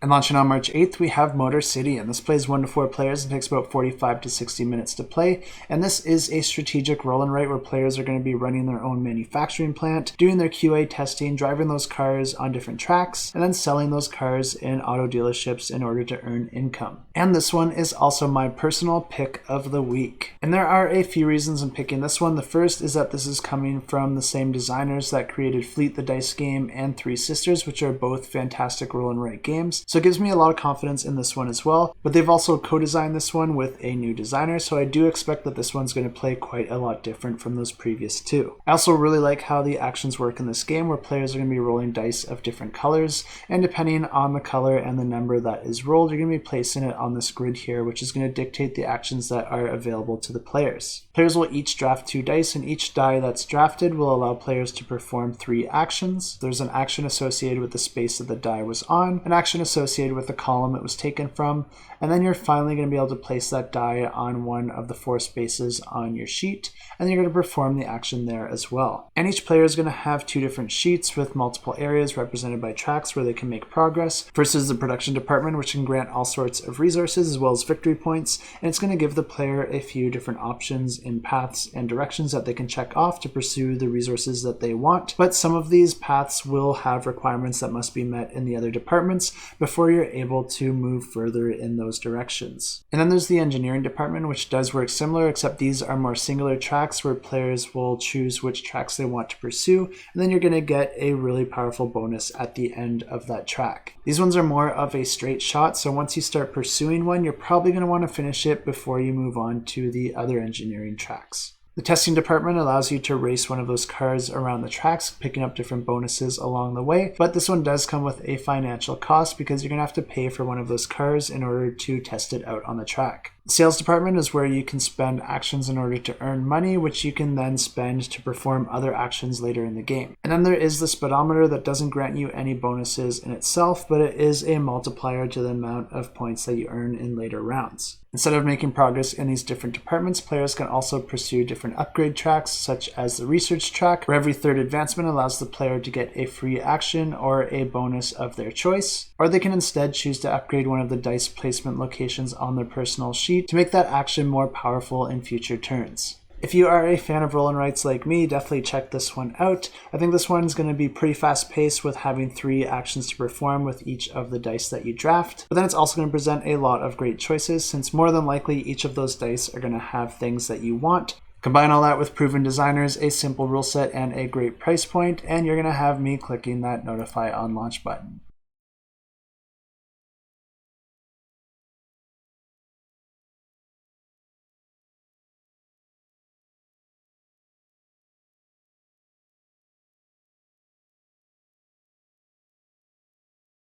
And launching on March 8th, we have Motor City, and this plays 1 to 4 players and takes about 45 to 60 minutes to play. And this is a strategic roll and write where players are going to be running their own manufacturing plant, doing their QA testing, driving those cars on different tracks, and then selling those cars in auto dealerships in order to earn income. And this one is also my personal pick of the week. And there are a few reasons in picking this one. The first is that this is coming from the same designers that created Fleet the Dice game and Three Sisters, which are both fantastic roll and write games. So it gives me a lot of confidence in this one as well. But they've also co-designed this one with a new designer, so I do expect that this one's going to play quite a lot different from those previous two. I also really like how the actions work in this game, where players are going to be rolling dice of different colors, and depending on the color and the number that is rolled, you're going to be placing it on this grid here, which is going to dictate the actions that are available to the players. Players will each draft 2 dice, and each die that's drafted will allow players to perform 3 actions. There's an action associated with the space that the die was on, an action associated with the column it was taken from, and then you're finally going to be able to place that die on one of the 4 spaces on your sheet, and then you're going to perform the action there as well. And each player is going to have 2 different sheets with multiple areas represented by tracks where they can make progress. First is the production department, which can grant all sorts of resources as well as victory points, and it's going to give the player a few different options in paths and directions that they can check off to pursue the resources that they want. But some of these paths will have requirements that must be met in the other departments before you're able to move further in those directions. And then there's the engineering department, which does work similar, except these are more singular tracks where players will choose which tracks they want to pursue, and then you're going to get a really powerful bonus at the end of that track. These ones are more of a straight shot, so once you start pursuing one, you're probably going to want to finish it before you move on to the other engineering tracks. The testing department allows you to race one of those cars around the tracks, picking up different bonuses along the way, but this one does come with a financial cost because you're going to have to pay for one of those cars in order to test it out on the track. The sales department is where you can spend actions in order to earn money, which you can then spend to perform other actions later in the game. And then there is the speedometer that doesn't grant you any bonuses in itself, but it is a multiplier to the amount of points that you earn in later rounds. Instead of making progress in these different departments, players can also pursue different upgrade tracks, such as the research track, where every 3rd advancement allows the player to get a free action or a bonus of their choice. Or they can instead choose to upgrade one of the dice placement locations on their personal sheet to make that action more powerful in future turns. If you are a fan of roll and writes like me, definitely check this one out. I think this one's going to be pretty fast paced with having 3 actions to perform with each of the dice that you draft. But then it's also going to present a lot of great choices, since more than likely each of those dice are going to have things that you want. Combine all that with proven designers, a simple rule set, and a great price point, and you're going to have me clicking that notify on launch button.